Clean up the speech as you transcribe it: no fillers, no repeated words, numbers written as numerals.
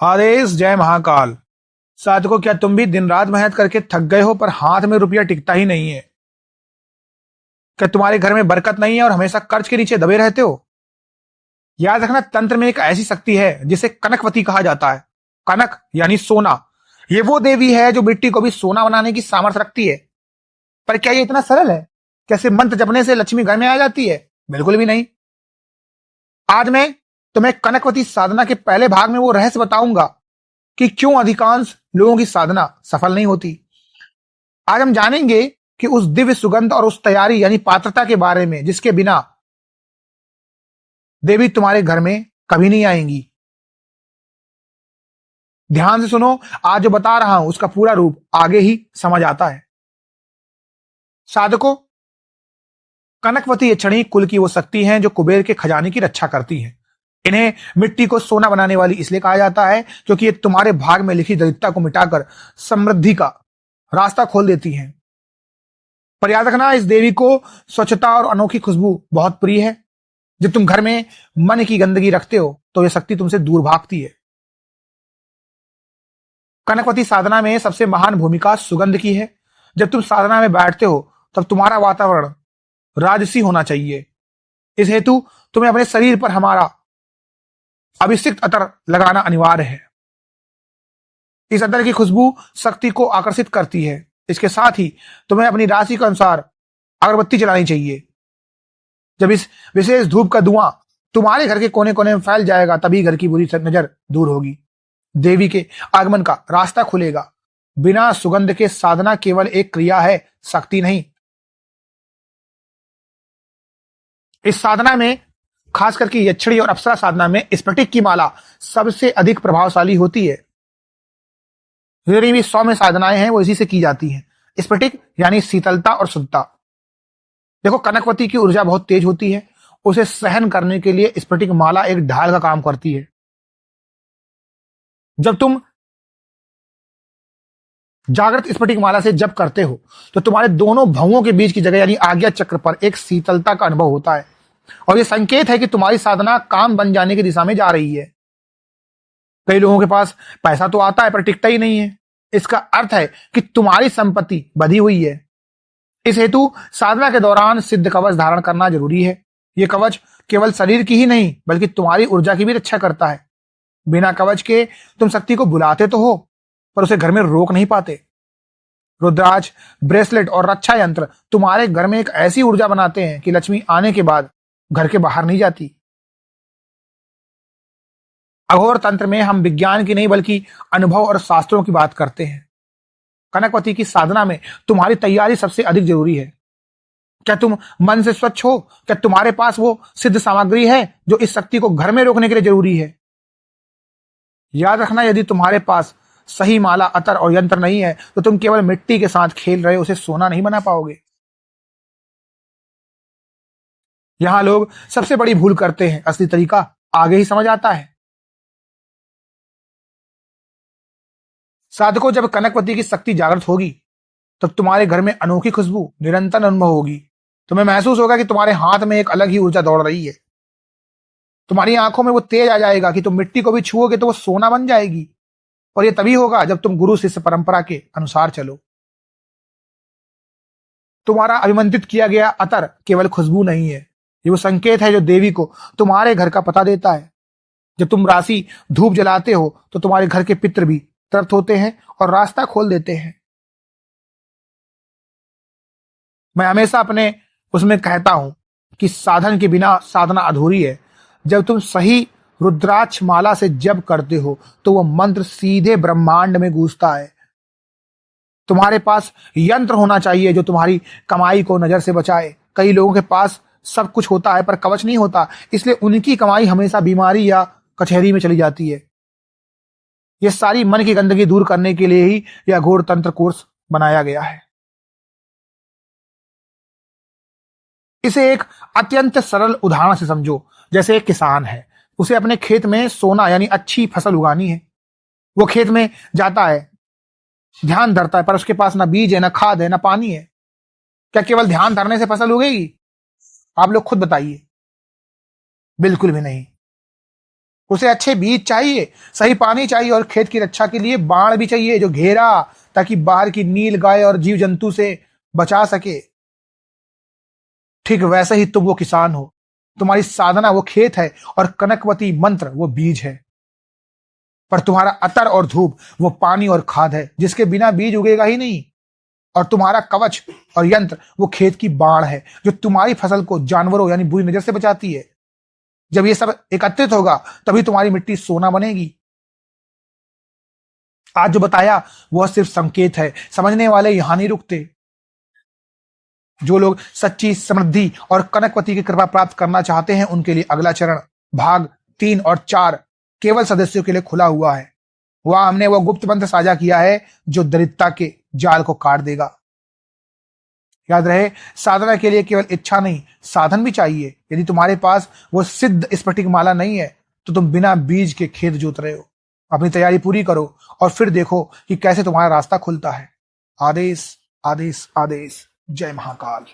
आदेश जय महाकाल। साधको, क्या तुम भी दिन रात मेहनत करके थक गए हो पर हाथ में रुपया टिकता ही नहीं है? क्या तुम्हारे घर में बरकत नहीं है और हमेशा कर्ज के नीचे दबे रहते हो? याद रखना, तंत्र में एक ऐसी शक्ति है जिसे कनकवती कहा जाता है। कनक यानी सोना। ये वो देवी है जो मिट्टी को भी सोना बनाने की सामर्थ्य रखती है। पर क्या ये इतना सरल है? कैसे मंत्र जपने से लक्ष्मी घर में आ जाती है? बिल्कुल भी नहीं। आज मैं तुम्हें कनकवती साधना के पहले भाग में वो रहस्य बताऊंगा कि क्यों अधिकांश लोगों की साधना सफल नहीं होती। आज हम जानेंगे कि उस दिव्य सुगंध और उस तैयारी यानी पात्रता के बारे में जिसके बिना देवी तुम्हारे घर में कभी नहीं आएंगी। ध्यान से सुनो, आज जो बता रहा हूं उसका पूरा रूप आगे ही समझ आता है। साधकों, कनकवती यक्षिणी कुल की वो शक्ति हैं जो कुबेर के खजाने की रक्षा करती हैं। इन्हें मिट्टी को सोना बनाने वाली इसलिए कहा जाता है क्योंकि ये तुम्हारे भाग में लिखी दरिद्रता को मिटाकर समृद्धि का रास्ता खोल देती हैं। पर याद रखना, इस देवी को स्वच्छता और अनोखी खुशबू बहुत प्रिय है। जब तुम घर में मन की गंदगी रखते हो तो यह शक्ति तुमसे दूर भागती है। कनकवती साधना में सबसे महान भूमिका सुगंध की है। जब तुम साधना में बैठते हो तब तुम्हारा वातावरण राजसी होना चाहिए। इस हेतु तुम्हें अपने शरीर पर हमारा अभिषिक्त अतर लगाना अनिवार्य है। इस अतर की खुशबू शक्ति को आकर्षित करती है। इसके साथ ही तुम्हें अपनी राशि के अनुसार अगरबत्ती जलानी चाहिए। जब इस विशेष धूप का धुआं तुम्हारे घर के कोने कोने में फैल जाएगा तभी घर की बुरी नजर दूर होगी, देवी के आगमन का रास्ता खुलेगा। बिना सुगंध के साधना केवल एक क्रिया है, शक्ति नहीं। इस साधना में, खास करके यक्षिणी और अप्सरा साधना में, स्फटिक की माला सबसे अधिक प्रभावशाली होती है। जितनी भी सौम्य साधनाएं हैं वो इसी से की जाती हैं। स्फटिक यानी शीतलता और शुद्धता। देखो, कनकवती की ऊर्जा बहुत तेज होती है। उसे सहन करने के लिए स्फटिक माला एक ढाल का काम करती है। जब तुम जागृत स्फटिक माला से जप करते हो तो तुम्हारे दोनों भवों के बीच की जगह यानी आज्ञा चक्र पर एक शीतलता का अनुभव होता है और यह संकेत है कि तुम्हारी साधना काम बन जाने की दिशा में जा रही है। कई लोगों के पास पैसा तो आता है पर टिकता ही नहीं है। इसका अर्थ है कि तुम्हारी संपत्ति बधी हुई है। इस हेतु साधना के दौरान सिद्ध कवच धारण करना जरूरी है। यह कवच केवल शरीर की ही नहीं बल्कि तुम्हारी ऊर्जा की भी रक्षा करता है। बिना कवच के तुम शक्ति को बुलाते तो हो पर उसे घर में रोक नहीं पाते। रुद्राक्ष, ब्रेसलेट और रक्षा यंत्र तुम्हारे घर में एक ऐसी ऊर्जा बनाते हैं कि लक्ष्मी आने के बाद घर के बाहर नहीं जाती। अघोर तंत्र में हम विज्ञान की नहीं बल्कि अनुभव और शास्त्रों की बात करते हैं। कनकवती की साधना में तुम्हारी तैयारी सबसे अधिक जरूरी है। क्या तुम मन से स्वच्छ हो? क्या तुम्हारे पास वो सिद्ध सामग्री है जो इस शक्ति को घर में रोकने के लिए जरूरी है? याद रखना, यदि तुम्हारे पास सही माला, अतर और यंत्र नहीं है तो तुम केवल मिट्टी के साथ खेल रहे, उसे सोना नहीं बना पाओगे। यहां लोग सबसे बड़ी भूल करते हैं। असली तरीका आगे ही समझ आता है। साधकों, जब कनकवती की शक्ति जागृत होगी तब तुम्हारे घर में अनोखी खुशबू निरंतर अनुभव होगी। तुम्हें महसूस होगा कि तुम्हारे हाथ में एक अलग ही ऊर्जा दौड़ रही है। तुम्हारी आंखों में वो तेज आ जाएगा कि तुम मिट्टी को भी छुओगे तो वो सोना बन जाएगी। और ये तभी होगा जब तुम गुरु शिष्य परंपरा के अनुसार चलो। तुम्हारा अभिमंत्रित किया गया अतर केवल खुशबू नहीं है, ये वो संकेत है जो देवी को तुम्हारे घर का पता देता है। जब तुम राशि धूप जलाते हो तो तुम्हारे घर के पितृ भी तृप्त होते हैं और रास्ता खोल देते हैं। मैं हमेशा अपने उसमें कहता हूं कि साधन के बिना साधना अधूरी है। जब तुम सही रुद्राक्ष माला से जप करते हो तो वह मंत्र सीधे ब्रह्मांड में गूंजता है। तुम्हारे पास यंत्र होना चाहिए जो तुम्हारी कमाई को नजर से बचाए। कई लोगों के पास सब कुछ होता है पर कवच नहीं होता, इसलिए उनकी कमाई हमेशा बीमारी या कचहरी में चली जाती है। यह सारी मन की गंदगी दूर करने के लिए ही यह घोर तंत्र कोर्स बनाया गया है। इसे एक अत्यंत सरल उदाहरण से समझो। जैसे एक किसान है, उसे अपने खेत में सोना यानी अच्छी फसल उगानी है। वो खेत में जाता है, ध्यान धरता है, पर उसके पास ना बीज है, ना खाद है, ना पानी है। क्या केवल ध्यान धरने से फसल उगेगी? आप लोग खुद बताइए। बिल्कुल भी नहीं। उसे अच्छे बीज चाहिए, सही पानी चाहिए और खेत की रक्षा के लिए बाण भी चाहिए जो घेरा, ताकि बाहर की नील गाय और जीव जंतु से बचा सके। ठीक वैसे ही तुम वो किसान हो। तुम्हारी साधना वो खेत है और कनकवती मंत्र वो बीज है। पर तुम्हारा अतर और धूप वो पानी और खाद है, जिसके बिना बीज उगेगा ही नहीं। और तुम्हारा कवच और यंत्र वो खेत की बाढ़ है, जो तुम्हारी फसल को जानवरों यानी बुरी नजर से बचाती है। जब ये सब एकत्रित होगा तभी तुम्हारी मिट्टी सोना बनेगी। आज जो बताया वह सिर्फ संकेत है, समझने वाले यहां नहीं रुकते। जो लोग सच्ची समृद्धि और कनकवती की कृपा प्राप्त करना चाहते हैं, उनके लिए अगला चरण भाग 3 और 4 केवल सदस्यों के लिए खुला हुआ है। वहां हमने वो गुप्त मंत्र साझा किया है जो दरिद्रता के जाल को काट देगा। याद रहे, साधना के लिए केवल इच्छा नहीं, साधन भी चाहिए। यदि तुम्हारे पास वो सिद्ध स्फटिक माला नहीं है तो तुम बिना बीज के खेत जोत रहे हो। अपनी तैयारी पूरी करो और फिर देखो कि कैसे तुम्हारा रास्ता खुलता है। आदेश आदेश आदेश। जय महाकाल।